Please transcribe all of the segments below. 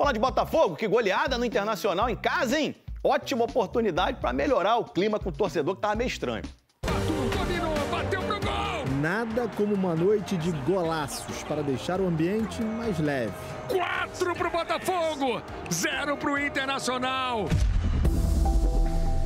falar de Botafogo, que goleada no Internacional em casa, hein? Ótima oportunidade para melhorar o clima com o torcedor que tava meio estranho. Dominou, bateu pro gol! Nada como uma noite de golaços para deixar o ambiente mais leve. 4 pro Botafogo, 0 pro Internacional.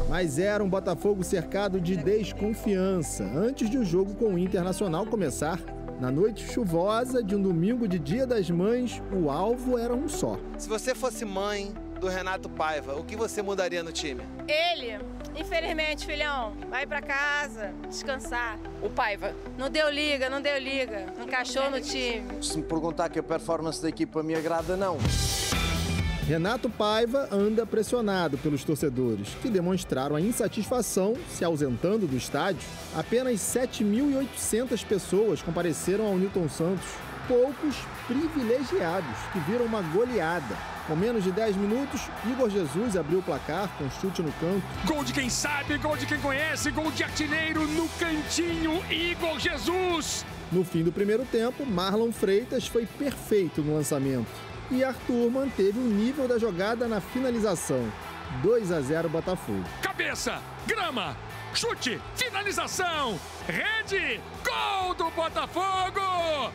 Mas era um Botafogo cercado de desconfiança antes de o jogo com o Internacional começar. Na noite chuvosa de um domingo de Dia das Mães, o alvo era um só. Se você fosse mãe do Renato Paiva, o que você mudaria no time? Ele, infelizmente, filhão, vai pra casa, descansar. O Paiva. Não deu liga, encaixou no time. Se me perguntar que a performance da equipa me agrada, não. Renato Paiva anda pressionado pelos torcedores, que demonstraram a insatisfação se ausentando do estádio. Apenas 7.800 pessoas compareceram ao Newton Santos. Poucos privilegiados que viram uma goleada. Com menos de 10 minutos, Igor Jesus abriu o placar com chute no canto. Gol de quem sabe, gol de quem conhece, gol de artilheiro no cantinho, Igor Jesus! No fim do primeiro tempo, Marlon Freitas foi perfeito no lançamento. E Arthur manteve o nível da jogada na finalização. 2-0 Botafogo. Cabeça, grama, chute, finalização, rede, gol do Botafogo!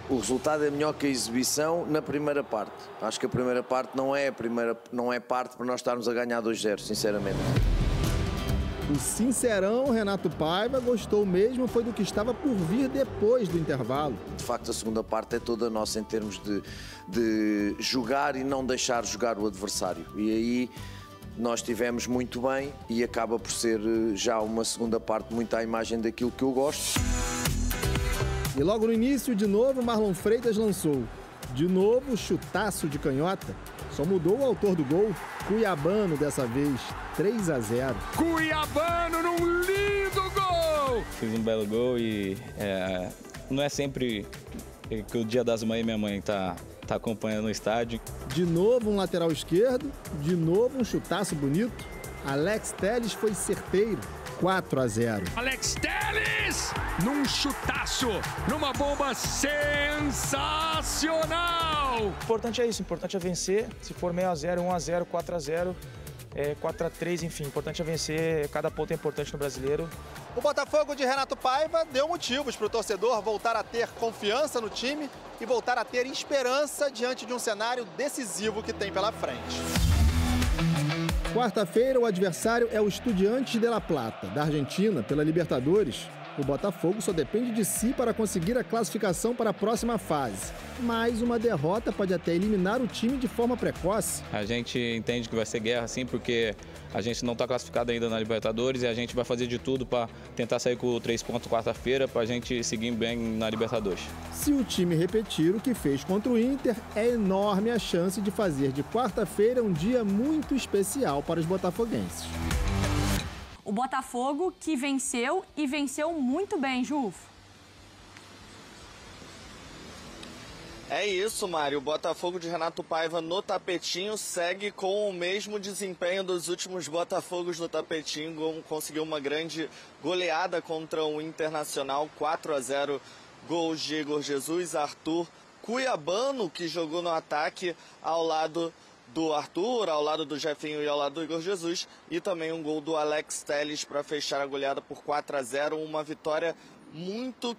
O resultado é melhor que a exibição na primeira parte. Acho que a primeira parte não é parte para nós estarmos a ganhar 2-0, sinceramente. O sincerão Renato Paiva gostou mesmo foi do que estava por vir depois do intervalo. De facto, a segunda parte é toda nossa em termos de jogar e não deixar jogar o adversário. E aí nós estivemos muito bem e acaba por ser já uma segunda parte muito à imagem daquilo que eu gosto. E logo no início, de novo, Marlon Freitas lançou. De novo, chutaço de canhota. Só mudou o autor do gol, Cuiabano dessa vez, 3-0. Cuiabano num lindo gol! Fiz um belo gol e não é sempre que o Dia das Mães minha mãe tá acompanhando no estádio. De novo um lateral esquerdo, de novo um chutaço bonito. Alex Telles foi certeiro, 4-0. Alex Telles num chutaço, numa bomba sensacional! O importante é isso, o importante é vencer. Se for 0-0, 1-0, 4-0, 4-3, enfim, o importante é vencer. Cada ponto é importante no Brasileiro. O Botafogo de Renato Paiva deu motivos para o torcedor voltar a ter confiança no time e voltar a ter esperança diante de um cenário decisivo que tem pela frente. Quarta-feira, o adversário é o Estudiantes de La Plata, da Argentina, pela Libertadores. O Botafogo só depende de si para conseguir a classificação para a próxima fase. Mas uma derrota pode até eliminar o time de forma precoce. A gente entende que vai ser guerra, sim, porque a gente não está classificado ainda na Libertadores e a gente vai fazer de tudo para tentar sair com 3 pontos quarta-feira para a gente seguir bem na Libertadores. Se o time repetir o que fez contra o Inter, é enorme a chance de fazer de quarta-feira um dia muito especial para os botafoguenses. O Botafogo que venceu e venceu muito bem, Ju. É isso, Mário. O Botafogo de Renato Paiva no tapetinho segue com o mesmo desempenho dos últimos Botafogos no tapetinho. Conseguiu uma grande goleada contra o Internacional, 4-0, gols de Igor Jesus, Arthur, Cuiabano, que jogou no ataque ao lado do Arthur, ao lado do Jefinho e ao lado do Igor Jesus, e também um gol do Alex Telles para fechar a goleada por 4-0, uma vitória muito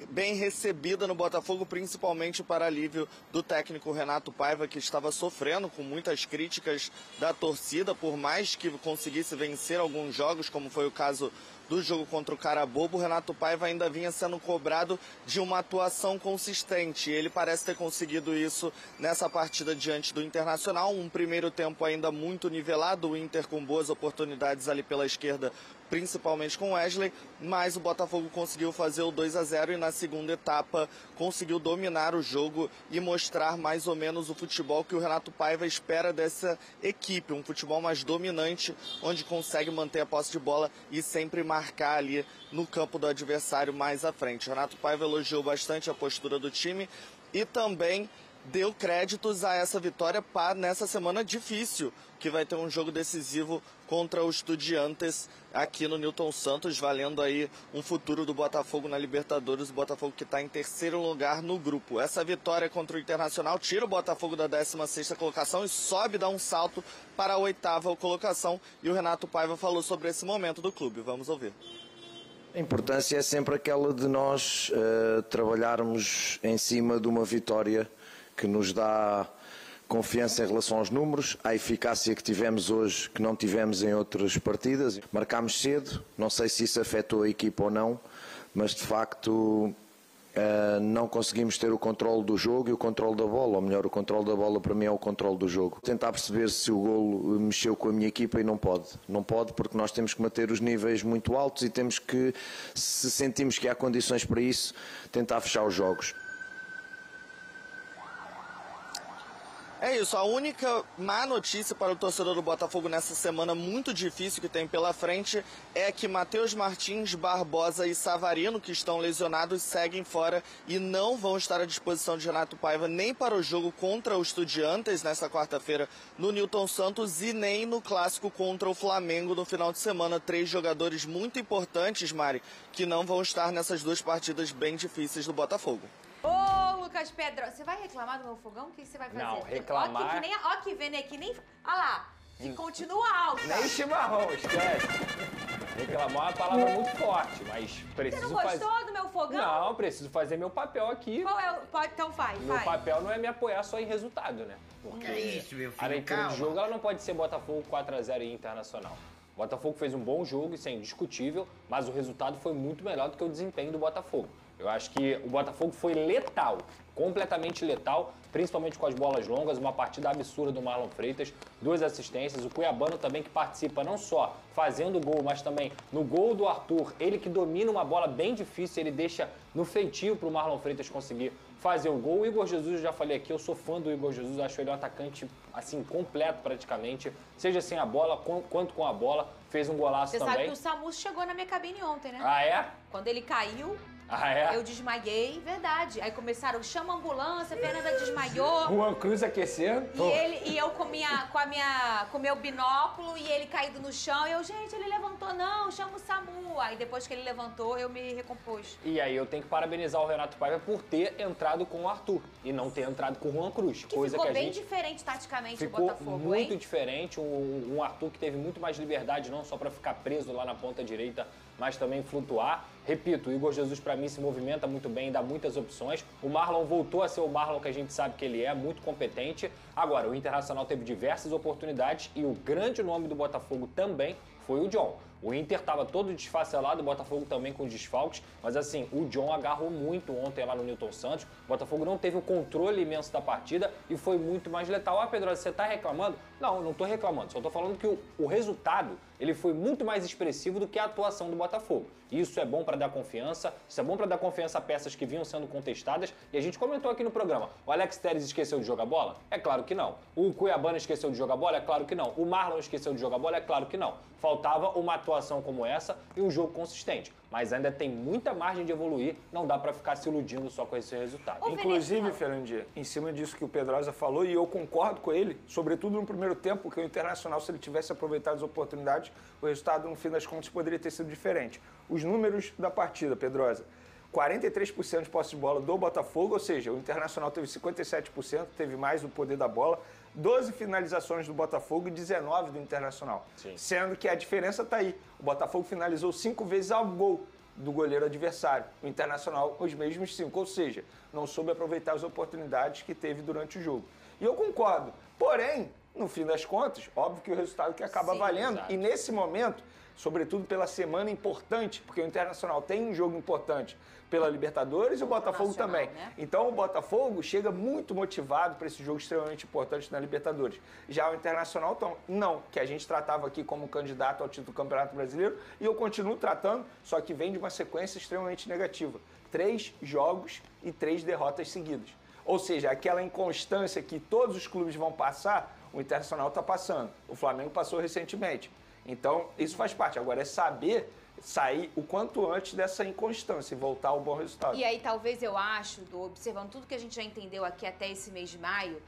bem recebida no Botafogo, principalmente para alívio do técnico Renato Paiva, que estava sofrendo com muitas críticas da torcida, por mais que conseguisse vencer alguns jogos, como foi o caso do jogo contra o Carabobo. O Renato Paiva ainda vinha sendo cobrado de uma atuação consistente. Ele parece ter conseguido isso nessa partida diante do Internacional. Um primeiro tempo ainda muito nivelado, o Inter com boas oportunidades ali pela esquerda, principalmente com Wesley, mas o Botafogo conseguiu fazer o 2-0 e na segunda etapa conseguiu dominar o jogo e mostrar mais ou menos o futebol que o Renato Paiva espera dessa equipe, um futebol mais dominante, onde consegue manter a posse de bola e sempre marcar ali no campo do adversário mais à frente. O Renato Paiva elogiou bastante a postura do time e também deu créditos a essa vitória nessa semana difícil, que vai ter um jogo decisivo contra o Estudiantes aqui no Newton Santos, valendo aí um futuro do Botafogo na Libertadores, o Botafogo que está em terceiro lugar no grupo. Essa vitória contra o Internacional tira o Botafogo da 16ª colocação e sobe, dá um salto para a 8ª colocação, e o Renato Paiva falou sobre esse momento do clube. Vamos ouvir. A importância é sempre aquela de nós trabalharmos em cima de uma vitória que nos dá confiança em relação aos números, à eficácia que tivemos hoje, que não tivemos em outras partidas. Marcámos cedo, não sei se isso afetou a equipa ou não, mas de facto não conseguimos ter o controle do jogo e o controle da bola, ou melhor, o controle da bola para mim é o controle do jogo. Tentar perceber se o golo mexeu com a minha equipa e não pode. Não pode, porque nós temos que manter os níveis muito altos e temos que, se sentimos que há condições para isso, tentar fechar os jogos. É isso, a única má notícia para o torcedor do Botafogo nessa semana muito difícil que tem pela frente é que Matheus Martins, Barbosa e Savarino, que estão lesionados, seguem fora e não vão estar à disposição de Renato Paiva nem para o jogo contra o Estudiantes nessa quarta-feira no Newton Santos e nem no clássico contra o Flamengo no final de semana. 3 jogadores muito importantes, Mari, que não vão estar nessas 2 partidas bem difíceis do Botafogo. Ô, Lucas Pedro, você vai reclamar do meu fogão? O que você vai fazer? Não, reclamar... Ó que vem aqui, nem... Olha lá, que continua alto. Nem chimarrão, esquece. Reclamar é uma palavra muito forte, mas preciso fazer... Você não gostou do meu fogão? Não, preciso fazer meu papel aqui. Qual é o... Então faz. Meu papel não é me apoiar só em resultado, né? Porque é isso, meu filho, a leitura do jogo ela não pode ser Botafogo 4-0 e Internacional. O Botafogo fez um bom jogo, isso é indiscutível, mas o resultado foi muito melhor do que o desempenho do Botafogo. Eu acho que o Botafogo foi letal, completamente letal, principalmente com as bolas longas, uma partida absurda do Marlon Freitas, 2 assistências, o Cuiabano também que participa não só fazendo gol, mas também no gol do Arthur, ele que domina uma bola bem difícil, ele deixa no feitio para o Marlon Freitas conseguir fazer o gol. O Igor Jesus, eu já falei aqui, eu sou fã do Igor Jesus, acho ele um atacante assim completo praticamente, seja sem a bola quanto com a bola, fez um golaço também. Você sabe que o Samus chegou na minha cabine ontem, né? Ah, é? Quando ele caiu... Ah, é? Eu desmaiei, verdade. Aí começaram, chama a ambulância, a Fernanda desmaiou. Juan Cruz aquecendo. E eu com o meu binóculo e ele caído no chão. E eu, gente, ele levantou, não, chama o SAMU. Aí depois que ele levantou, eu me recompus. E aí eu tenho que parabenizar o Renato Paiva por ter entrado com o Arthur e não ter entrado com o Juan Cruz. Que coisa ficou que a bem gente... diferente taticamente ficou o Botafogo, muito diferente. Um Arthur que teve muito mais liberdade, não só para ficar preso lá na ponta direita, mas também flutuar. Repito, o Igor Jesus para mim se movimenta muito bem, dá muitas opções. O Marlon voltou a ser o Marlon que a gente sabe que ele é, muito competente. Agora, o Internacional teve diversas oportunidades e o grande nome do Botafogo também foi o John. O Inter estava todo desfacelado, o Botafogo também com desfalques, mas assim, o John agarrou muito ontem lá no Newton Santos. O Botafogo não teve o controle imenso da partida e foi muito mais letal. Ah, Pedro, você tá reclamando? Não, não tô reclamando, só tô falando que o resultado, ele foi muito mais expressivo do que a atuação do Botafogo. Isso é bom para dar confiança, isso é bom para dar confiança a peças que vinham sendo contestadas, e a gente comentou aqui no programa, o Alex Telles esqueceu de jogar bola? É claro que não. O Cuiabano esqueceu de jogar bola? É claro que não. O Marlon esqueceu de jogar bola? É claro que não. Faltava uma atuação como essa e um jogo consistente. Mas ainda tem muita margem de evoluir, não dá para ficar se iludindo só com esse resultado. Inclusive, Fernandinha, em cima disso que o Pedrosa falou, e eu concordo com ele, sobretudo no primeiro tempo, porque o Internacional, se ele tivesse aproveitado as oportunidades, o resultado, no fim das contas, poderia ter sido diferente. Os números da partida, Pedrosa: 43% de posse de bola do Botafogo, ou seja, o Internacional teve 57%, teve mais o poder da bola, 12 finalizações do Botafogo e 19 do Internacional. Sim. Sendo que a diferença está aí. O Botafogo finalizou 5 vezes ao gol do goleiro adversário. O Internacional, os mesmos 5, ou seja, não soube aproveitar as oportunidades que teve durante o jogo. E eu concordo. Porém, no fim das contas, óbvio que o resultado que acaba valendo. Exato. E nesse momento, sobretudo pela semana importante, porque o Internacional tem um jogo importante pela Libertadores e o Botafogo também. Né? Então o Botafogo chega muito motivado para esse jogo extremamente importante na Libertadores. Já o Internacional, não, que a gente tratava aqui como candidato ao título do Campeonato Brasileiro, e eu continuo tratando, só que vem de uma sequência extremamente negativa. 3 jogos e 3 derrotas seguidas. Ou seja, aquela inconstância que todos os clubes vão passar, o Internacional está passando. O Flamengo passou recentemente. Então, isso faz parte. Agora, é saber sair o quanto antes dessa inconstância e voltar ao bom resultado. E aí talvez eu acho, observando tudo que a gente já entendeu aqui até esse mês de maio,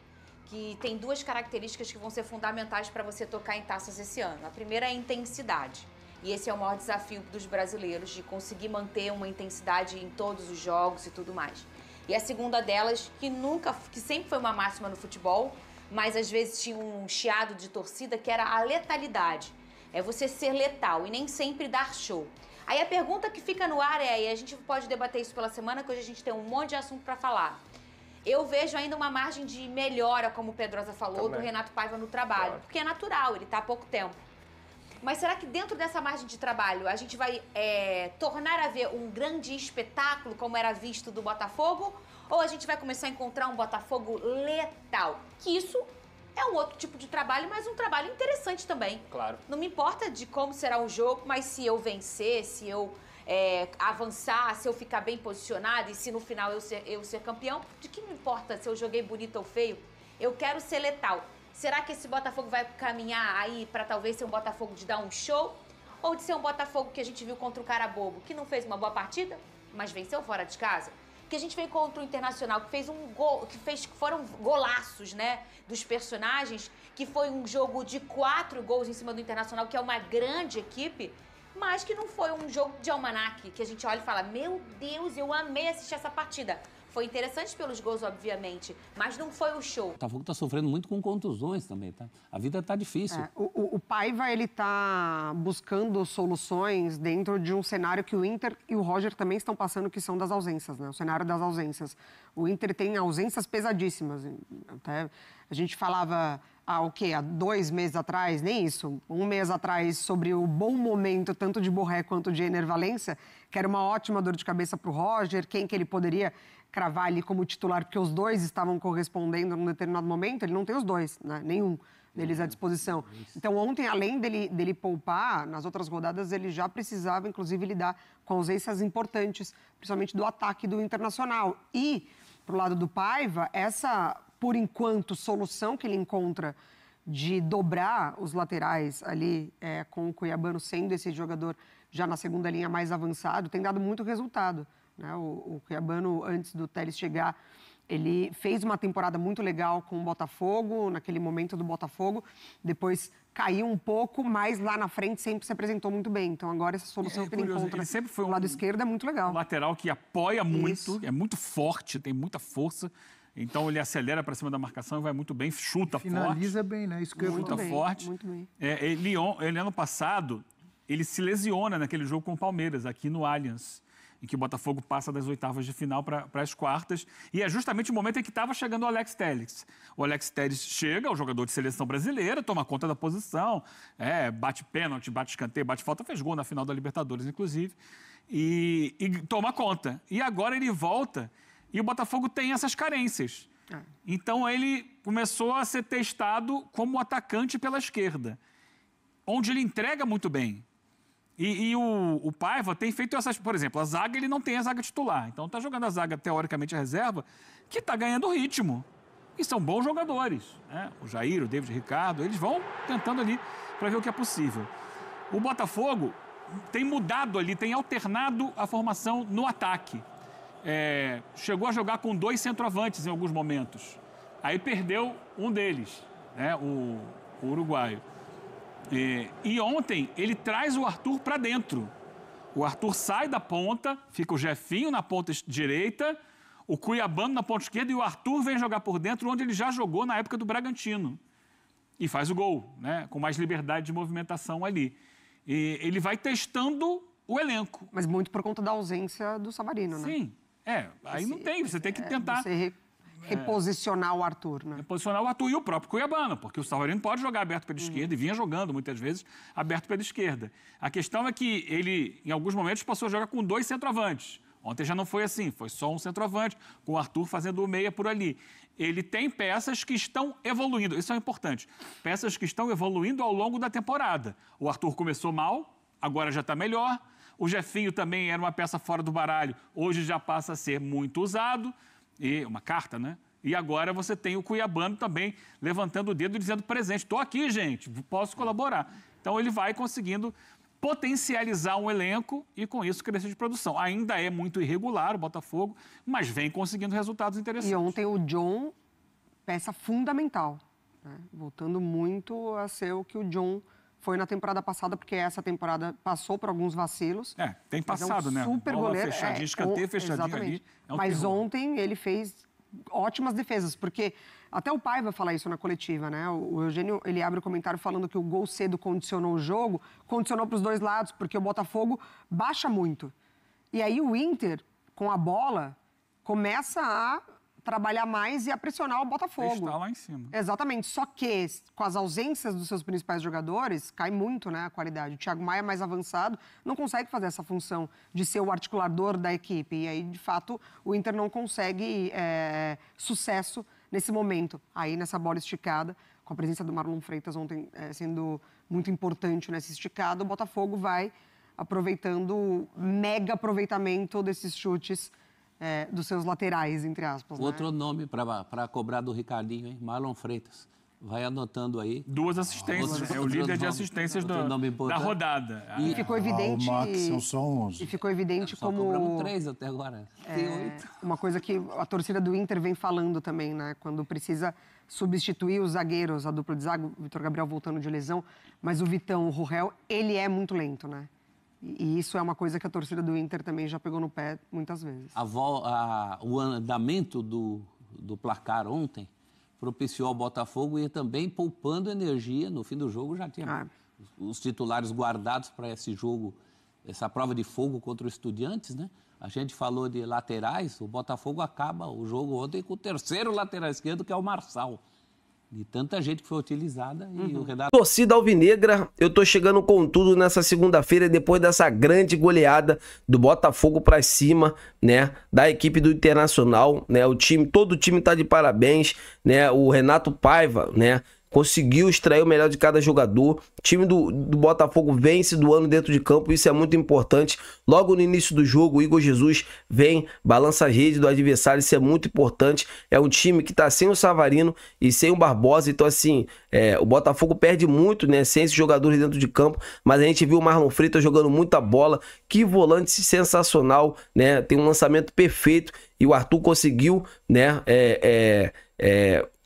que tem duas características que vão ser fundamentais para você tocar em taças esse ano. A primeira é a intensidade. E esse é o maior desafio dos brasileiros, de conseguir manter uma intensidade em todos os jogos e tudo mais. E a segunda delas, que sempre foi uma máxima no futebol, mas às vezes tinha um chiado de torcida, que era a letalidade. É você ser letal e nem sempre dar show. Aí a pergunta que fica no ar é, e a gente pode debater isso pela semana, que hoje a gente tem um monte de assunto para falar. Eu vejo ainda uma margem de melhora, como o Pedrosa falou, do Renato Paiva no trabalho. Claro. Porque é natural, ele está há pouco tempo. Mas será que dentro dessa margem de trabalho a gente vai tornar a ver um grande espetáculo, como era visto do Botafogo? Ou a gente vai começar a encontrar um Botafogo letal? Que isso é um outro tipo de trabalho, mas um trabalho interessante também. Claro. Não me importa de como será o jogo, mas se eu vencer, se eu avançar, se eu ficar bem posicionado e se no final eu ser campeão, de que me importa se eu joguei bonito ou feio? Eu quero ser letal. Será que esse Botafogo vai caminhar aí para talvez ser um Botafogo de dar um show? Ou de ser um Botafogo que a gente viu contra o Carabobo, que não fez uma boa partida, mas venceu fora de casa? Que a gente veio contra o Internacional, que fez um gol, foram golaços, né, dos personagens, que foi um jogo de 4 gols em cima do Internacional, que é uma grande equipe, mas que não foi um jogo de almanaque, que a gente olha e fala, meu Deus, eu amei assistir essa partida. Foi interessante pelos gols, obviamente, mas não foi o show. O Botafogo está sofrendo muito com contusões também, tá? A vida está difícil. O Paiva, ele está buscando soluções dentro de um cenário que o Inter e o Roger também estão passando, que são das ausências, né? O cenário das ausências. O Inter tem ausências pesadíssimas. Até a gente falava... há 2 meses atrás, nem isso, 1 mês atrás, sobre o bom momento tanto de Borré quanto de Ener Valencia, que era uma ótima dor de cabeça para o Roger, quem que ele poderia cravar ali como titular, porque os dois estavam correspondendo num determinado momento, ele não tem os dois, né? Nenhum deles à disposição. Então, ontem, além dele poupar, nas outras rodadas, ele já precisava, inclusive, lidar com ausências importantes, principalmente do ataque do Internacional. E, pro lado do Paiva, essa... por enquanto, solução que ele encontra de dobrar os laterais ali, com o Cuiabano sendo esse jogador já na segunda linha mais avançado, tem dado muito resultado, né? O Cuiabano, antes do Telles chegar, ele fez uma temporada muito legal com o Botafogo, naquele momento do Botafogo, depois caiu um pouco, mas lá na frente sempre se apresentou muito bem. Então agora essa solução que ele encontra do lado esquerdo é muito legal. Um lateral que apoia muito, é muito forte, tem muita força. Então ele acelera para cima da marcação e vai muito bem, chuta forte. Finaliza bem, né? Isso que chuta forte. Muito bem. Ele ano passado, ele se lesiona naquele jogo com o Palmeiras, aqui no Allianz, em que o Botafogo passa das oitavas de final para as quartas. E é justamente o momento em que estava chegando o Alex Telles. O Alex Telles chega, o jogador de seleção brasileira, toma conta da posição, bate pênalti, bate escanteio, bate falta, fez gol na final da Libertadores, inclusive, e toma conta. E agora ele volta... E o Botafogo tem essas carências. Então, ele começou a ser testado como atacante pela esquerda, onde ele entrega muito bem. E o Paiva tem feito essas... Por exemplo, a zaga, ele não tem a zaga titular. Então, está jogando a zaga, teoricamente, a reserva, que está ganhando ritmo. E são bons jogadores, né? O Jair, o David, o Ricardo, eles vão tentando ali para ver o que é possível. O Botafogo tem mudado ali, tem alternado a formação no ataque. Chegou a jogar com 2 centroavantes em alguns momentos. Aí perdeu um deles, né, o uruguaio. E ontem ele traz o Arthur para dentro. O Arthur sai da ponta, fica o Jefinho na ponta direita, o Cuiabano na ponta esquerda e o Arthur vem jogar por dentro, onde ele já jogou na época do Bragantino. E faz o gol, né, com mais liberdade de movimentação ali. E ele vai testando o elenco. Mas muito por conta da ausência do Savarino, né? Sim. Aí não tem, você tem que tentar... Você reposicionar o Arthur, né? Reposicionar o Arthur e o próprio Cuiabano, porque o Savarino pode jogar aberto pela esquerda e vinha jogando, muitas vezes, aberto pela esquerda. A questão é que ele, em alguns momentos, passou a jogar com 2 centroavantes. Ontem já não foi assim, foi só um centroavante, com o Arthur fazendo o meia por ali. Ele tem peças que estão evoluindo, isso é importante. Peças que estão evoluindo ao longo da temporada. O Arthur começou mal, agora já está melhor. O Jefinho também era uma peça fora do baralho, hoje já passa a ser muito usado, e uma carta, né? E agora você tem o Cuiabano também levantando o dedo e dizendo presente. Estou aqui, gente, posso colaborar. Então ele vai conseguindo potencializar um elenco e, com isso, crescer de produção. Ainda é muito irregular o Botafogo, mas vem conseguindo resultados interessantes. E ontem o John, peça fundamental, né? Voltando muito a ser o que o John foi na temporada passada, porque essa temporada passou por alguns vacilos. Tem passado, né? Super goleiro. Fechadinho, escanteio fechadinho ali. Mas ontem ele fez ótimas defesas, porque até o Paiva fala isso na coletiva, né? O Eugênio, ele abre o comentário falando que o gol cedo condicionou o jogo, condicionou para os dois lados, porque o Botafogo baixa muito. E aí o Inter, com a bola, começa a trabalhar mais e a pressionar o Botafogo. Está lá em cima. Exatamente. Só que, com as ausências dos seus principais jogadores, cai muito, né, a qualidade. O Thiago Maia, mais avançado, não consegue fazer essa função de ser o articulador da equipe. E aí, de fato, o Inter não consegue sucesso nesse momento. Aí, nessa bola esticada, com a presença do Marlon Freitas ontem sendo muito importante nessa esticada, o Botafogo vai aproveitando, mega aproveitamento desses chutes dos seus laterais, entre aspas. Outro nome para cobrar do Ricardinho, hein? Marlon Freitas. Vai anotando aí. 2 assistências. É o líder de assistências da rodada. E ficou evidente. O Max são só 11. E ficou evidente como. Cobramos 3 até agora. Tem 8. Uma coisa que a torcida do Inter vem falando também, né? Quando precisa substituir os zagueiros, a dupla de zaga, o Vitor Gabriel voltando de lesão, mas o Vitão, o Rurel, ele é muito lento, né? E isso é uma coisa que a torcida do Inter também já pegou no pé muitas vezes. O andamento do placar ontem propiciou ao Botafogo e também poupando energia. No fim do jogo já tinha os titulares guardados para esse jogo, essa prova de fogo contra o Estudiantes, né? A gente falou de laterais, o Botafogo acaba o jogo ontem com o terceiro lateral esquerdo, que é o Marçal. De tanta gente que foi utilizada e o Renato... Torcida alvinegra, eu tô chegando com tudo nessa segunda-feira, depois dessa grande goleada do Botafogo pra cima, né, da equipe do Internacional, né, todo o time tá de parabéns, né, o Renato Paiva, né, conseguiu extrair o melhor de cada jogador. O time do Botafogo vence do ano dentro de campo, isso é muito importante. Logo no início do jogo, o Igor Jesus vem, balança a rede do adversário, isso é muito importante. É um time que tá sem o Savarino e sem o Barbosa, então assim, o Botafogo perde muito, né, sem esses jogadores dentro de campo, mas a gente viu o Marlon Freitas jogando muita bola, que volante sensacional, né, tem um lançamento perfeito e o Arthur conseguiu, né,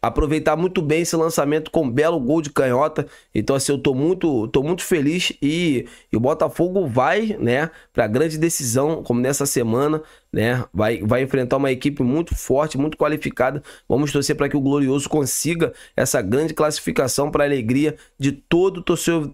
aproveitar muito bem esse lançamento com um belo gol de canhota. Então assim, eu tô muito feliz e o Botafogo vai, né, para grande decisão, como nessa semana, né, vai enfrentar uma equipe muito forte, muito qualificada. Vamos torcer para que o Glorioso consiga essa grande classificação para a alegria de todo o torcedor.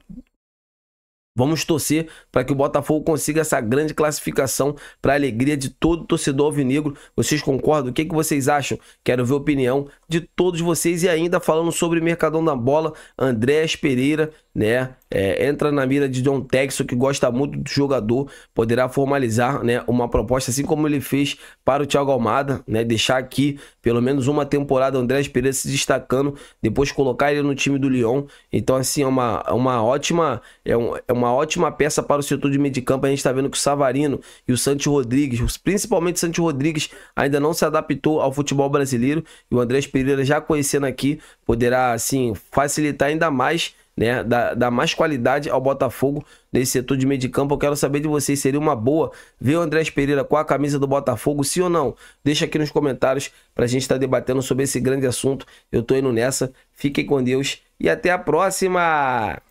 Vamos torcer para que o Botafogo consiga essa grande classificação para a alegria de todo torcedor alvinegro. Vocês concordam? O que vocês acham? Quero ver a opinião de todos vocês. E ainda falando sobre Mercadão da Bola, Andréas Pereira, né, entra na mira de John Textor, que gosta muito do jogador, poderá formalizar, né, uma proposta, assim como ele fez para o Thiago Almada, né, deixar aqui pelo menos uma temporada o Andréas Pereira se destacando, depois colocar ele no time do Lyon. Então assim, é uma ótima peça para o setor de meio de campo. A gente está vendo que o Savarino e o Santi Rodrigues, principalmente o Santi Rodrigues, ainda não se adaptou ao futebol brasileiro, e o Andréas Pereira, já conhecendo aqui, poderá assim facilitar ainda mais, né, dar mais qualidade ao Botafogo nesse setor de meio de campo. Eu quero saber de vocês, seria uma boa ver o Andréas Pereira com a camisa do Botafogo, sim ou não? Deixa aqui nos comentários pra gente estar debatendo sobre esse grande assunto. Eu tô indo nessa, fiquem com Deus e até a próxima!